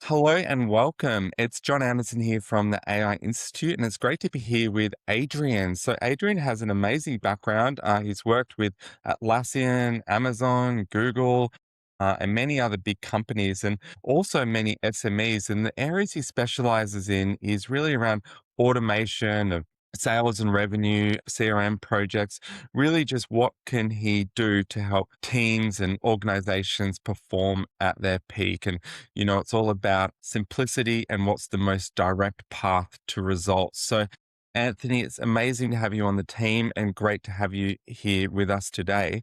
Hello and welcome. It's John Anderson here from the AI Institute, and it's great to be here with Adrian. So, Adrian has an amazing background. He's worked with Atlassian, Amazon, Google, and many other big companies, and also many SMEs. And the areas he specializes in is really around automation of sales and revenue, CRM projects. Really, just what can he do to help teams and organizations perform at their peak? And it's all about simplicity and what's the most direct path to results. So, Anthony, it's amazing to have you on the team and great to have you here with us today.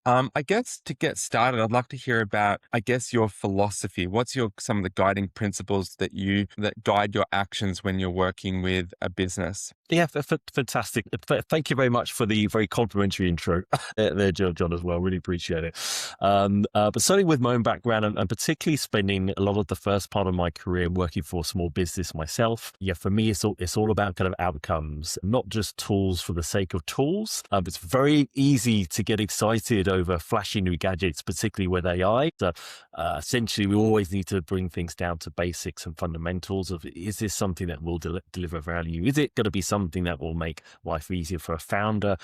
I guess to get started, I'd like to hear about, your philosophy. What's some of the guiding principles that guide your actions when you're working with a business? Yeah, fantastic. Thank you very much for the very complimentary intro there, John, as well. Really appreciate it. But certainly with my own background and particularly spending a lot of the first part of my career working for a small business myself. Yeah, for me, it's all about kind of outcomes, not just tools for the sake of tools. It's very easy to get excited over flashy new gadgets, particularly with AI. So essentially, we always need to bring things down to basics and fundamentals of, is this something that will deliver value? Is it going to be something that will make life easier for a founder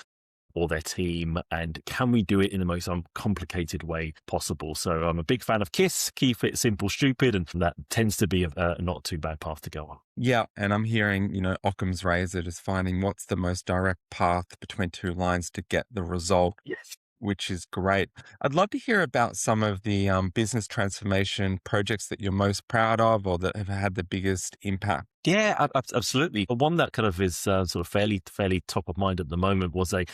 or their team? And can we do it in the most uncomplicated way possible? So I'm a big fan of KISS, keep it simple, stupid, and that tends to be a not too bad path to go on. Yeah, and I'm hearing, Occam's razor, just finding what's the most direct path between two lines to get the result, Yes. which is great. I'd love to hear about some of the business transformation projects that you're most proud of or that have had the biggest impact. Yeah, absolutely. But one that kind of is sort of fairly top of mind at the moment was a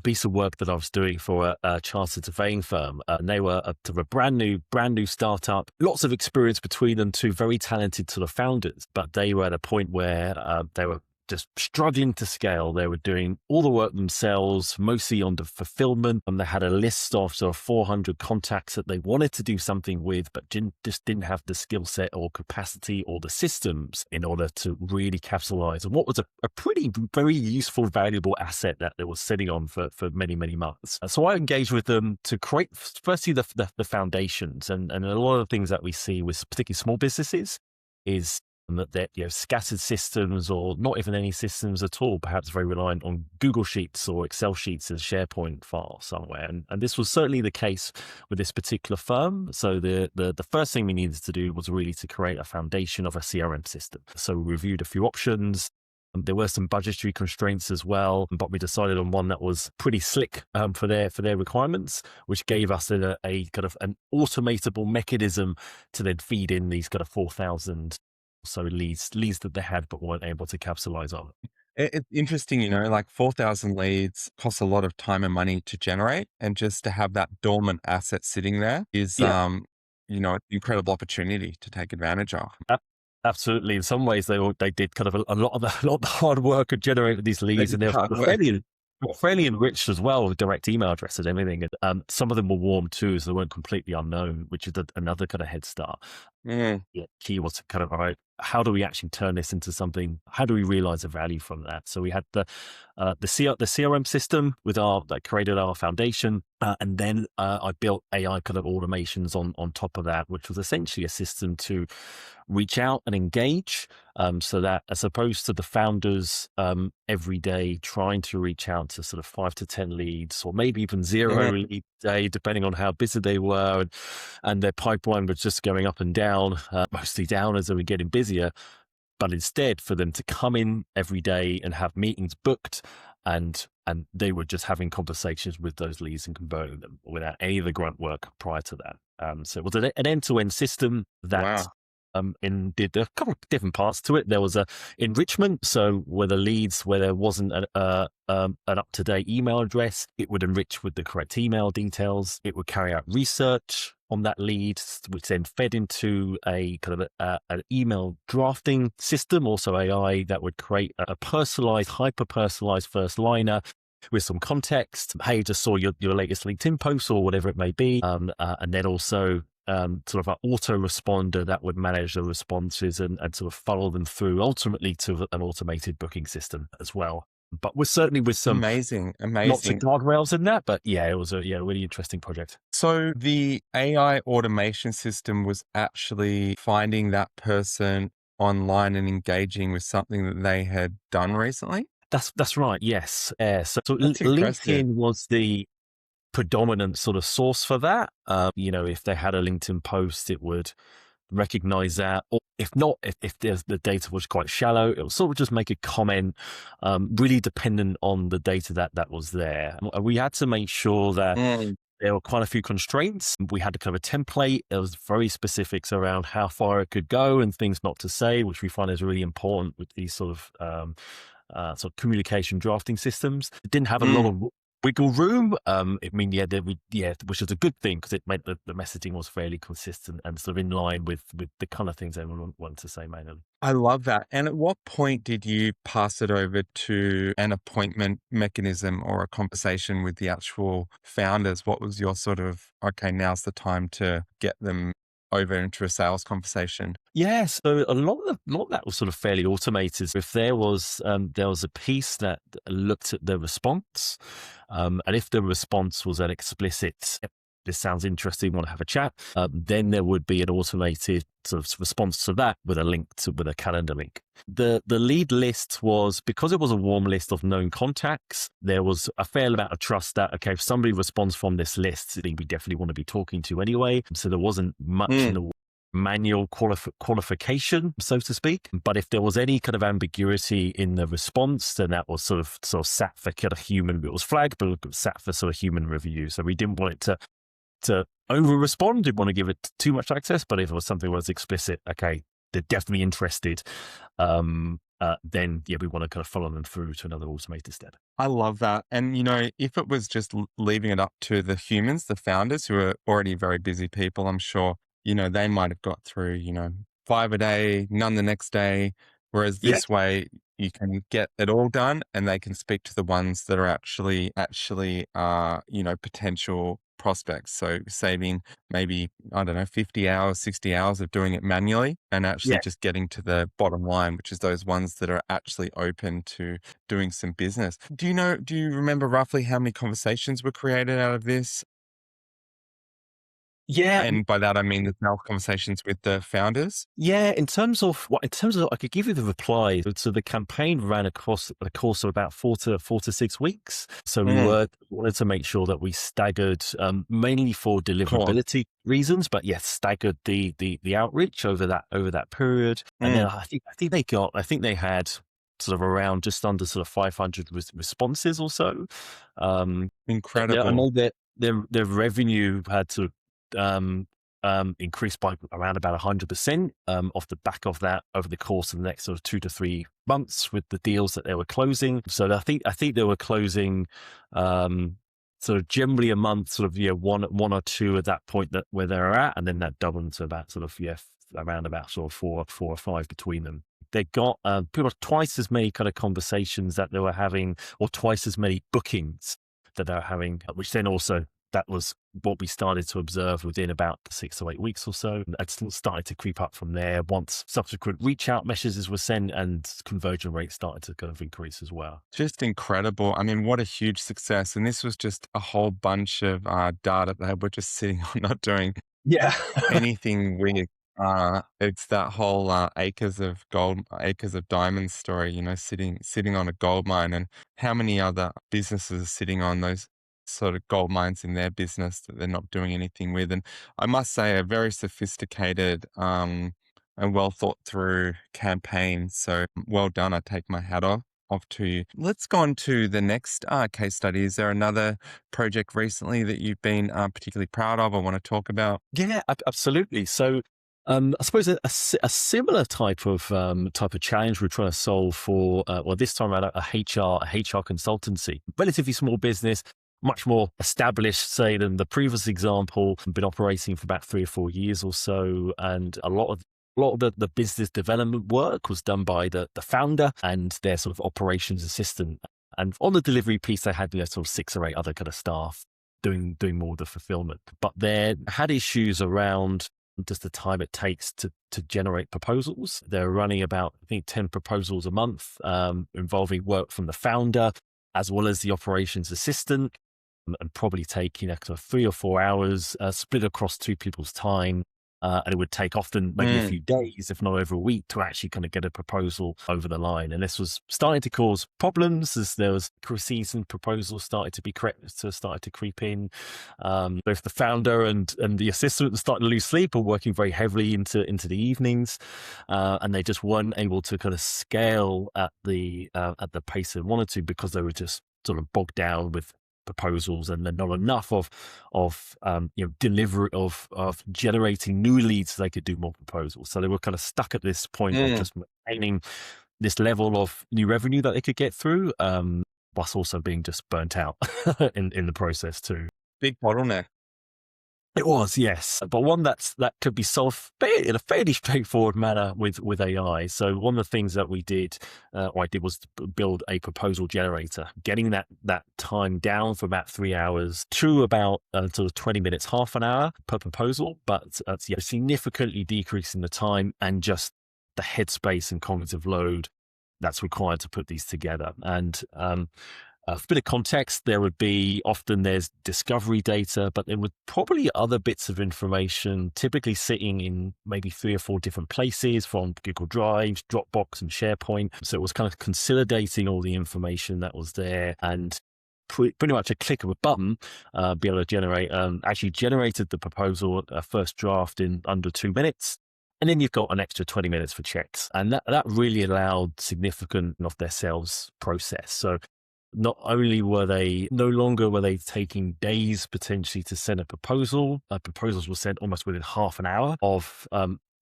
piece of work that I was doing for a chartered surveying firm, and they were sort of a brand new startup. Lots of experience between them, two very talented sort of founders, but they were at a point where they were just struggling to scale. They were doing all the work themselves, mostly on the fulfillment. And they had a list of sort of 400 contacts that they wanted to do something with, but just didn't have the skill set or capacity or the systems in order to really capitalize on what was a pretty, very useful, valuable asset that they were sitting on for many, many months. So I engaged with them to create, firstly, the foundations. And a lot of the things that we see with particularly small businesses is that they're scattered systems or not even any systems at all, perhaps very reliant on Google Sheets or Excel sheets and SharePoint file somewhere. And this was certainly the case with this particular firm. So the first thing we needed to do was really to create a foundation of a CRM system. So we reviewed a few options. There were some budgetary constraints as well, but we decided on one that was pretty slick for their requirements, which gave us a kind of an automatable mechanism to then feed in these kind of 4,000 so leads that they had but weren't able to capitalize on. It's interesting, like 4,000 leads costs a lot of time and money to generate. And just to have that dormant asset sitting there is, Yeah, an incredible opportunity to take advantage of. a- absolutely. In some ways, they did kind of a lot of the hard work of generating these leads, and they're Hard work. fairly enriched as well with direct email addresses and everything. And some of them were warm too, so they weren't completely unknown, which is another kind of head start. Mm. Yeah, key was to kind of, all right, how do we actually turn this into something? How do we realize the value from that? So we had the CRM system that created our foundation, and then I built AI kind of automations on top of that, which was essentially a system to reach out and engage, so that as opposed to the founders every day trying to reach out to sort of 5 to 10 leads, or maybe even zero Yeah. lead day, depending on how busy they were, and their pipeline was just going up and down, mostly down as they were getting busier. But instead, for them to come in every day and have meetings booked, and they were just having conversations with those leads and converting them without any of the grunt work prior to that. So it was an end-to-end system that Wow. did a couple of different parts to it. There was a enrichment, so where there wasn't an up-to-date email address, it would enrich with the correct email details. It would carry out research on that lead, which then fed into a kind of an email drafting system, also AI, that would create a personalized, hyper-personalized first liner with some context. Hey, just saw your latest LinkedIn post or whatever it may be. And then also sort of an autoresponder that would manage the responses and sort of funnel them through ultimately to an automated booking system as well. But we're certainly with some Amazing. lots of Amazing. guardrails in that. But yeah, it was a really interesting project. So the AI automation system was actually finding that person online and engaging with something that they had done recently? That's right. Yes. So That's impressive. LinkedIn was the predominant sort of source for that. If they had a LinkedIn post, it would recognize that. Or if not, if the data was quite shallow, it will sort of just make a comment, really dependent on the data that was there. And we had to make sure that Mm, there were quite a few constraints. We had a kind of a template. There was very specifics around how far it could go and things not to say, which we find is really important with these sort of communication drafting systems. It didn't have a lot mm. of wiggle room. Which is a good thing because it meant that the messaging was fairly consistent and sort of in line with the kind of things everyone wanted to say mainly. I love that. And at what point did you pass it over to an appointment mechanism or a conversation with the actual founders? What was your sort of, okay, now's the time to get them over into a sales conversation? Yeah, so a lot of that was sort of fairly automated. If there was a piece that looked at the response, and if the response was an explicit, "Yep, this sounds interesting, want to have a chat," then there would be an automated sort of response to that with with a calendar link. The lead list was, because it was a warm list of known contacts, there was a fair amount of trust that, okay, if somebody responds from this list, we definitely want to be talking to anyway. So there wasn't much in Mm, the manual qualification, so to speak. But if there was any kind of ambiguity in the response, then that was sort of sat for kind of human. It was flagged, but it sat for sort of human review. So we didn't want it to over respond. Didn't want to give it too much access. But if it was something that was explicit, okay, they're definitely interested. Then yeah, we want to kind of follow them through to another automated step. I love that. And, if it was just leaving it up to the humans, the founders who are already very busy people, I'm sure, they might have got through, five a day, none the next day. Whereas Yeah. this way, you can get it all done and they can speak to the ones that are actually, potential prospects. So saving maybe, I don't know, 50 hours, 60 hours of doing it manually and actually Yeah. just getting to the bottom line, which is those ones that are actually open to doing some business. Do you remember roughly how many conversations were created out of this? Yeah. And by that, I mean the sales conversations with the founders? Yeah, in terms of, I could give you the reply. So the campaign ran across the course of about 4 to 6 weeks. So we Mm, wanted to make sure that we staggered, mainly for of course. deliverability reasons, but yes, staggered the outreach over that period. And then Mm, I think they had sort of around just under sort of 500 responses or so. Um, I incredible. know that their revenue had to um, increased by around about 100% off the back of that over the course of the next sort of 2 to 3 months with the deals that they were closing. So I think they were closing sort of generally a month, sort of one or two at that point that where they're at, and then that doubled to about sort of around about sort of four or five between them. They got pretty much twice as many kind of conversations that they were having, or twice as many bookings that they were having, which then also that was what we started to observe within about 6 to 8 weeks or so. It still started to creep up from there once subsequent reach out messages were sent and conversion rates started to kind of increase as well. Just incredible. I mean, what a huge success. And this was just a whole bunch of data that were just sitting on, not doing Yeah. anything weird. It's that whole acres of diamonds story, sitting on a gold mine, and how many other businesses are sitting on those sort of gold mines in their business that they're not doing anything with. And I must say, a very sophisticated and well thought through campaign. So well done. I take my hat off to you. Let's go on to the next case study. Is there another project recently that you've been particularly proud of or want to talk about? Yeah, absolutely. So, I suppose a similar type of challenge we're trying to solve for, well, this time around a HR consultancy, relatively small business, much more established, say, than the previous example. Been operating for about 3 or 4 years or so, and a lot of the business development work was done by the founder and their sort of operations assistant. And on the delivery piece, they had sort of 6 or 8 other kind of staff doing more of the fulfillment. But they had issues around just the time it takes to generate proposals. They're running about, I think, 10 proposals a month, involving work from the founder as well as the operations assistant. and probably take, sort of 3 or 4 hours, split across two people's time. And it would take often maybe a Mm, few days, if not over a week, to actually kind of get a proposal over the line. And this was starting to cause problems as there was accuracies and proposals started to creep in. Both the founder and the assistant were starting to lose sleep, or working very heavily into the evenings, and they just weren't able to kind of scale at the pace they wanted to, because they were just sort of bogged down with proposals, and then not enough of delivery of generating new leads so they could do more proposals. So they were kind of stuck at this point of mm, just maintaining this level of new revenue that they could get through, whilst also being just burnt out in the process too. big bottleneck. It was, yes, but one that could be solved in a fairly straightforward manner with AI. So one of the things that we did, or I did, was to build a proposal generator, getting that time down from about 3 hours to about sort of 20 minutes, half an hour per proposal, but significantly decreasing the time and just the headspace and cognitive load that's required to put these together. And for a bit of context, there's discovery data, but there were probably other bits of information, typically sitting in maybe 3 or 4 different places, from Google Drives, Dropbox, and SharePoint. So it was kind of consolidating all the information that was there, and pretty much a click of a button, be able to actually generated the proposal, first draft, in under 2 minutes. And then you've got an extra 20 minutes for checks. And that really allowed significant of their sales process. So not only no longer were they taking days potentially to send a proposal, proposals were sent almost within half an hour of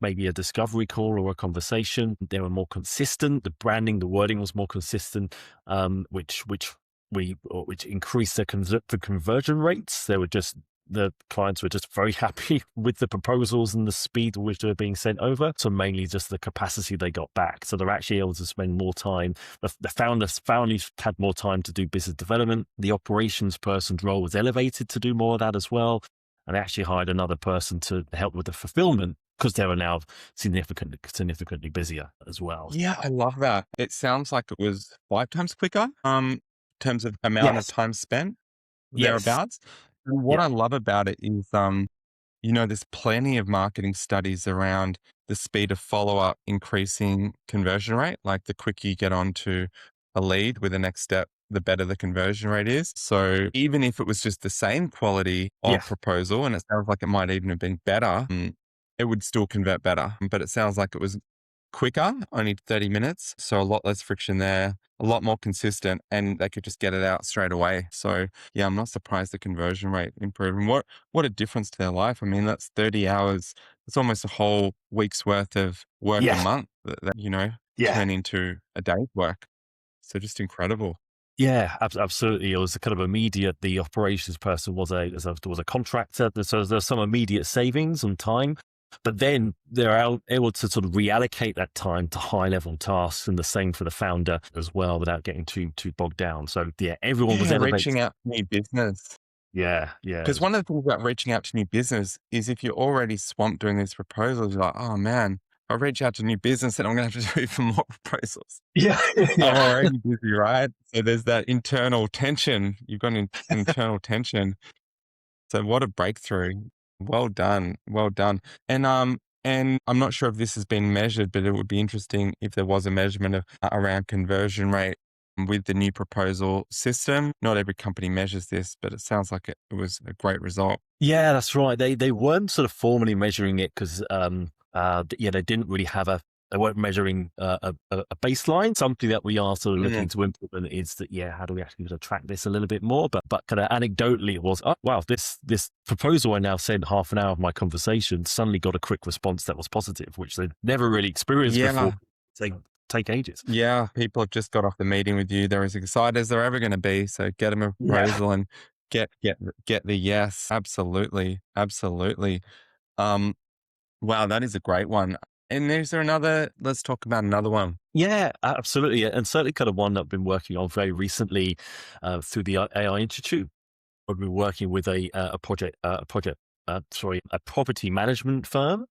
maybe a discovery call or a conversation. They were more consistent. The branding, the wording was more consistent, which increased the conversion rates. The clients were just very happy with the proposals and the speed with which they were being sent over. So mainly just the capacity they got back. So they're actually able to spend more time. The founders had more time to do business development. The operations person's role was elevated to do more of that as well. And they actually hired another person to help with the fulfillment, because they were now significantly busier as well. Yeah, I love that. It sounds like it was 5 times quicker, in terms of amount of Yes. time spent, Yes. thereabouts. And what Yeah. I love about it is, there's plenty of marketing studies around the speed of follow-up increasing conversion rate. Like, the quicker you get onto a lead with the next step, the better the conversion rate is. So even if it was just the same quality Yeah. of proposal, and it sounds like it might even have been better, it would still convert better. But it sounds like it was quicker, only 30 minutes. So a lot less friction there, a lot more consistent, and they could just get it out straight away. So yeah, I'm not surprised the conversion rate improved. And what a difference to their life. I mean, that's 30 hours. It's almost a whole week's worth of work a Yeah. month that Yeah. turn into a day's work. So just incredible. Yeah, absolutely. It was a kind of immediate. The operations person was a contractor, so there's some immediate savings on time. But then they're able to sort of reallocate that time to high level tasks, and the same for the founder as well, without getting too bogged down. So yeah, everyone was Yeah, elevated. reaching out to new business. Yeah, yeah, Because one of the things about reaching out to new business is, if you're already swamped doing these proposals, you're like, oh man, I reach out to new business and I'm going to have to do even more proposals. yeah, I'm yeah, already busy, right? So there's that internal tension. You've got an internal tension. So what a breakthrough. Well done. Well done. And I'm not sure if this has been measured, but it would be interesting if there was a measurement of around conversion rate with the new proposal system. Not every company measures this, but it sounds like it was a great result. yeah. That's right. They weren't sort of formally measuring it, because they didn't really have they weren't measuring a baseline. Something that we are sort of looking Mm. to implement is that, how do we actually sort of track this a little bit more? But kind of anecdotally, it was, oh wow, this proposal I now sent half an hour of my conversation suddenly got a quick response that was positive, which they'd never really experienced before. Yeah. Take ages. Yeah. People have just got off the meeting with you. They're as excited as they're ever going to be. So get them a Yeah. proposal and get the yes. Absolutely. Absolutely. Um, wow, that is a great one. And is there another? Let's talk about another one. Yeah, absolutely. And certainly kind of one that I've been working on very recently, through the AI Institute. I've been working with a property management firm.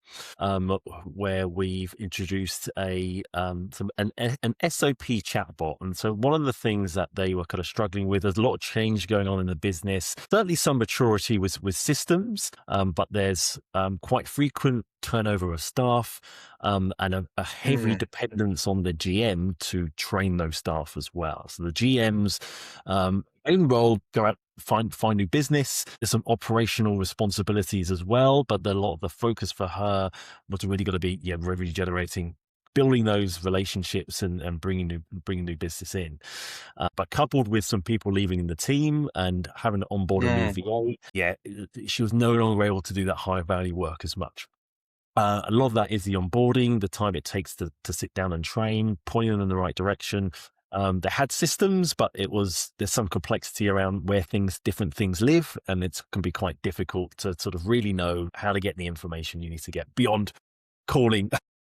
where we've introduced an SOP chatbot. And so one of the things that they were kind of struggling with, there's a lot of change going on in the business. Certainly some maturity with systems, but there's quite frequent turnover of staff, and a heavy Mm, dependence on the GM to train those staff as well. So the GMs own role, go out, find new business. There's some operational responsibilities as well, but a lot of the focus for her was really going to be revenue generating, building those relationships, and bringing new business in. But coupled with some people leaving in the team and having to onboard a new mm, VA, she was no longer able to do that high value work as much. A lot of that is the onboarding, the time it takes to sit down and train, pointing them in the right direction. They had systems, but there's some complexity around where different things live, and it can be quite difficult to sort of really know how to get the information you need to get beyond calling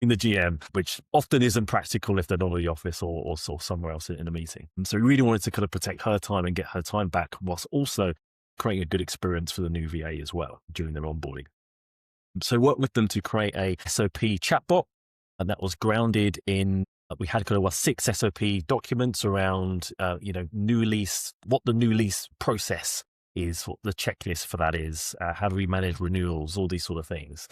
in the GM, which often isn't practical if they're not in the office or somewhere else in a meeting. And so we really wanted to kind of protect her time and get her time back, whilst also creating a good experience for the new VA as well during their onboarding. So worked with them to create a SOP chatbot, and that was grounded in, we had kind of 6 SOP documents around, new lease, what the new lease process is, what the checklist for that is, how do we manage renewals, all these sort of things.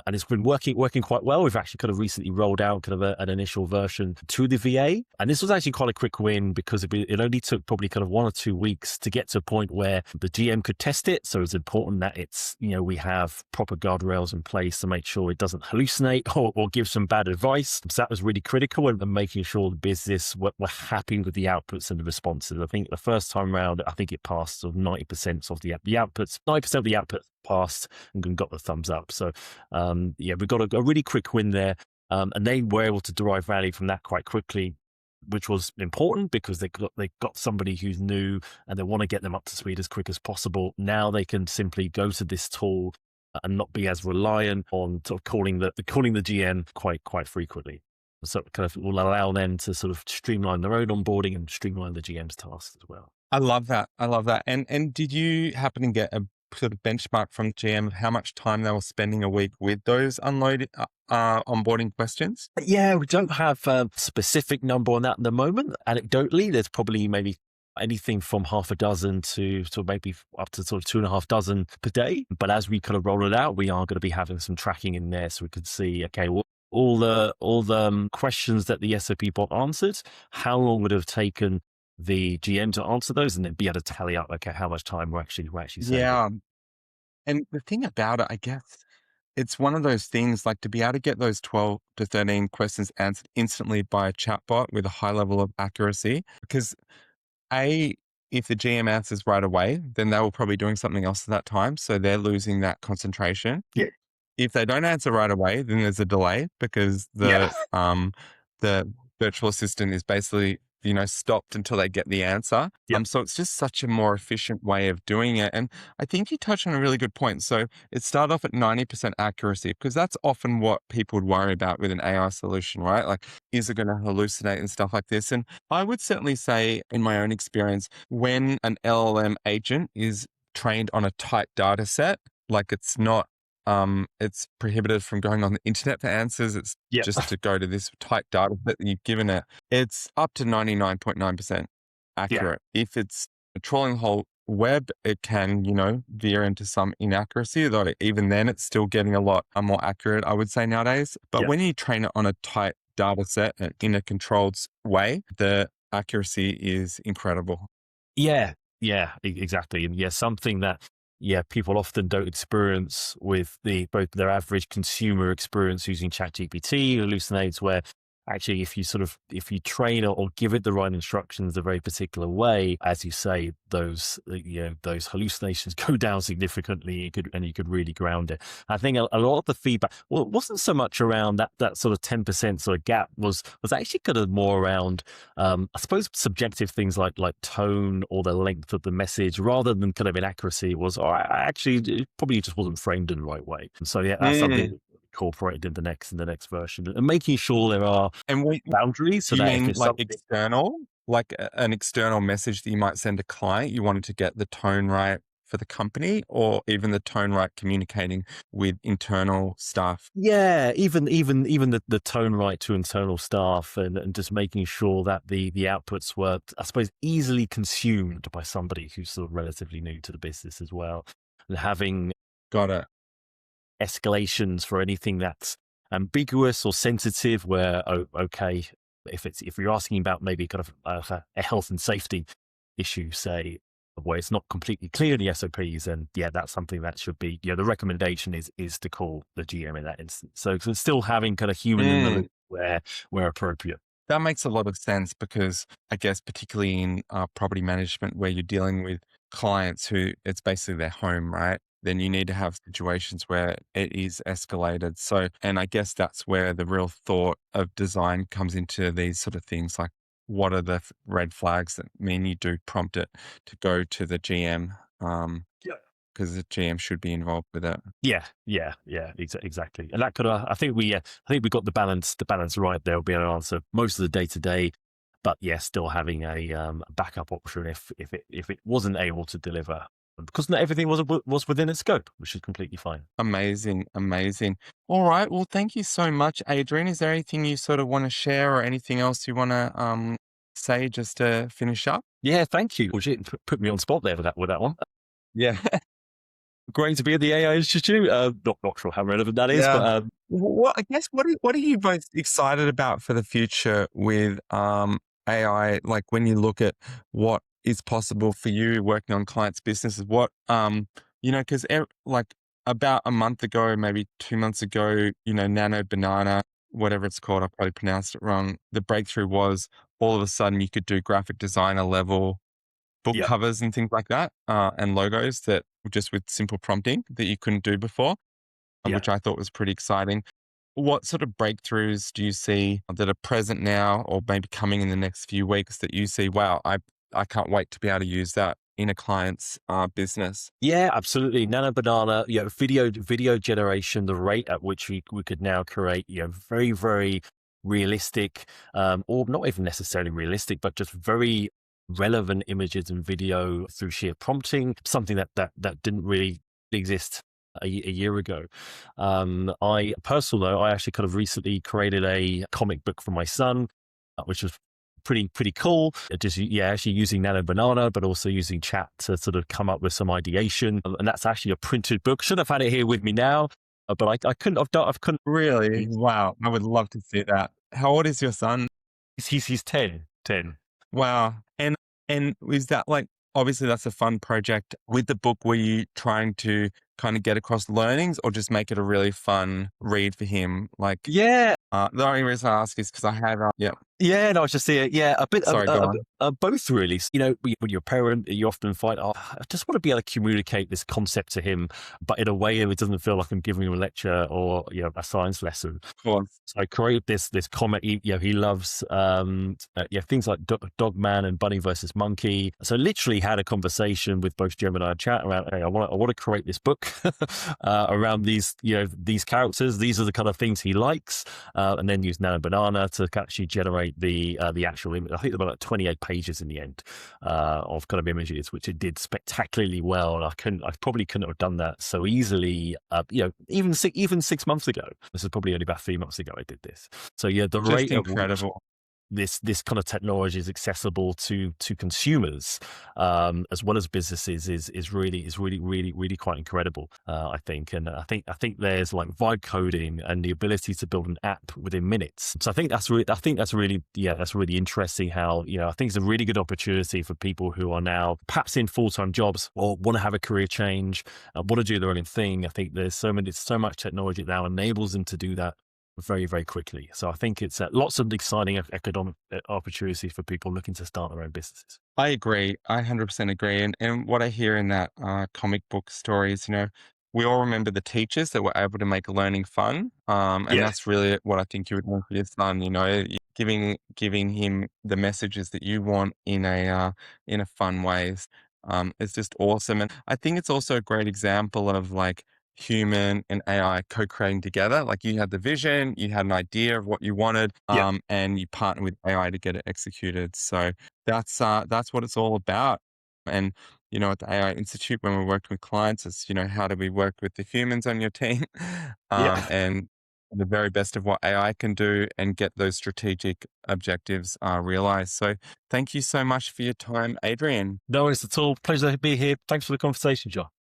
And it's been working quite well. We've actually kind of recently rolled out kind of an initial version to the VA. And this was actually quite a quick win because it only took probably kind of 1 or 2 weeks to get to a point where the GM could test it. So it's important that we have proper guardrails in place to make sure it doesn't hallucinate or give some bad advice. So that was really critical, and making sure the business were happy with the outputs and the responses. I think the first time around, I think it passed sort of 90% of the outputs, 90% of the outputs passed and got the thumbs up. So we got a really quick win there, and they were able to derive value from that quite quickly, which was important because they got somebody who's new and they want to get them up to speed as quick as possible. Now they can simply go to this tool and not be as reliant on sort of calling the GM quite frequently. So it kind of will allow them to sort of streamline their own onboarding and streamline the GM's tasks as well. I love that. I love that. And did you happen to get a sort of benchmark from GM of how much time they were spending a week with those onboarding questions? Yeah, we don't have a specific number on that at the moment. Anecdotally, there's probably maybe anything from half a dozen to maybe up to sort of 2.5 dozen per day. But as we kind of roll it out, we are going to be having some tracking in there so we could see, okay, well, all the questions that the SOP bot answered, how long would it have taken the GM to answer those, and then be able to tally up, okay, how much time we're actually saving. Yeah. And the thing about it, I guess, it's one of those things like to be able to get those 12 to 13 questions answered instantly by a chatbot with a high level of accuracy. Because A, if the GM answers right away, then they were probably doing something else at that time. So they're losing that concentration. Yeah. If they don't answer right away, then there's a delay because Yeah. the virtual assistant is basically, stopped until they get the answer. Yep. So it's just such a more efficient way of doing it. And I think you touched on a really good point. So it started off at 90% accuracy because that's often what people would worry about with an AI solution, right? Like, is it going to hallucinate and stuff like this? And I would certainly say, in my own experience, when an LLM agent is trained on a tight data set, like it's prohibited from going on the internet for answers. It's Yep. just to go to this tight data set that you've given it. It's up to 99.9% Yeah. accurate. If it's trawling the whole web, it can, veer into some inaccuracy, though even then it's still getting a lot more accurate, I would say nowadays. But Yep. when you train it on a tight data set and in a controlled way, the accuracy is incredible. Yeah. Yeah. Exactly. And something that people often don't experience with both their average consumer experience using ChatGPT hallucinates, where actually if you train it or give it the right instructions a very particular way, as you say, those hallucinations go down significantly. You could really ground it. I think a lot of the feedback, well, it wasn't so much around that sort of 10% sort of gap, was actually kind of more around I suppose subjective things like tone or the length of the message, rather than kind of inaccuracy. Actually, it probably just wasn't framed in the right way. And so that's something incorporated in the next version, and making sure there are And we boundaries so Do you that if mean it's like something. external? Like an external message that you might send a client, you wanted to get the tone right for the company, or even the tone right communicating with internal staff? Yeah, even the tone right to internal staff, and just making sure that the outputs were, I suppose, easily consumed by somebody who's sort of relatively new to the business as well. And having Got it. escalations for anything that's ambiguous or sensitive, where, oh, okay, if you're asking about maybe kind of a health and safety issue, say, where it's not completely clear in the SOPs, and yeah, that's something that should be, the recommendation is to call the GM in that instance. So still having kind of human in the Mm. loop where appropriate. That makes a lot of sense because I guess particularly in property management where you're dealing with clients who it's basically their home, right? Then you need to have situations where it is escalated. So, and I guess that's where the real thought of design comes into these sort of things like what are the red flags that mean you do prompt it to go to the GM, because the GM should be involved with it. Yeah, exactly. And that could, I think we got the balance right there. We'll be able to answer most of the day to day, but yeah, still having a backup option if it wasn't able to deliver, because not everything was within its scope, which is completely fine. Amazing, amazing. All right. Well, thank you so much, Adrian. Is there anything you sort of want to share or anything else you want to say just to finish up? Yeah, thank you. Well, shit, put me on spot there with that one. Yeah. Great to be at the AI Institute. Not sure how relevant that is, but Yeah. What I guess what are you both excited about for the future with AI? Like when you look at what is possible for you working on clients' businesses, what because like about a month ago, maybe 2 months ago, Nano Banana, whatever it's called, I probably pronounced it wrong. The breakthrough was all of a sudden you could do graphic designer level book yeah, covers and things like that, and logos that just with simple prompting that you couldn't do before, yeah. which I thought was pretty exciting. What sort of breakthroughs do you see that are present now or maybe coming in the next few weeks that you see, wow, I can't wait to be able to use that in a client's business? Yeah, absolutely. Nano Banana, video generation, the rate at which we could now create, very, very realistic, or not even necessarily realistic, but just very relevant images and video through sheer prompting, something that didn't really exist a year ago. I personal though, I actually kind of recently created a comic book for my son, which was pretty cool. Just actually using Nano Banana, but also using chat to sort of come up with some ideation. And that's actually a printed book. Should have had it here with me now, but I couldn't. I've couldn't. Really? Wow. I would love to see that. How old is your son? He's 10. Wow. And is that like obviously that's a fun project. With the book, were you trying to kind of get across learnings or just make it a really fun read for him? Like Yeah, the only reason I ask is because I had yeah. yeah, no, I was just saying, yeah, a bit, Sorry, go on. both really. When you're a parent, you often find, oh, I just want to be able to communicate this concept to him, but in a way it doesn't feel like I'm giving him a lecture or a science lesson. Of course. So I created this comic. He loves things like Dog Man and Bunny versus Monkey. So literally had a conversation with both Gemini and Chat around, hey, I want to create this book around these characters. These are the kind of things he likes, and then use Nano Banana to actually generate the actual image. I think there were like 28 pages in the end of kind of images, which it did spectacularly well. And I probably couldn't have done that so easily. Even 6 months ago. This is probably only about 3 months ago I did this. So yeah, the Just rate at which incredible. this kind of technology is accessible to consumers, as well as businesses, is really quite incredible. I think, and I think there's like vibe coding and the ability to build an app within minutes. So I think that's really interesting. How I think it's a really good opportunity for people who are now perhaps in full-time jobs or want to have a career change, want to do their own thing. I think there's so much technology that now enables them to do that very, very quickly. So I think it's lots of exciting economic opportunities for people looking to start their own businesses. I agree. I 100% agree. And what I hear in that comic book story is, we all remember the teachers that were able to make learning fun. And Yeah, that's really what I think you would want for your son, giving him the messages that you want in a fun ways. It's just awesome. And I think it's also a great example of like human and AI co-creating together. Like you had the vision, you had an idea of what you wanted, yeah. and you partner with AI to get it executed. So that's what it's all about. And at the AI Institute when we're working with clients is, how do we work with the humans on your team, Yeah. and the very best of what AI can do and get those strategic objectives realized. So thank you so much for your time, Adrian. No worries at all. Pleasure to be here. Thanks for the conversation, John.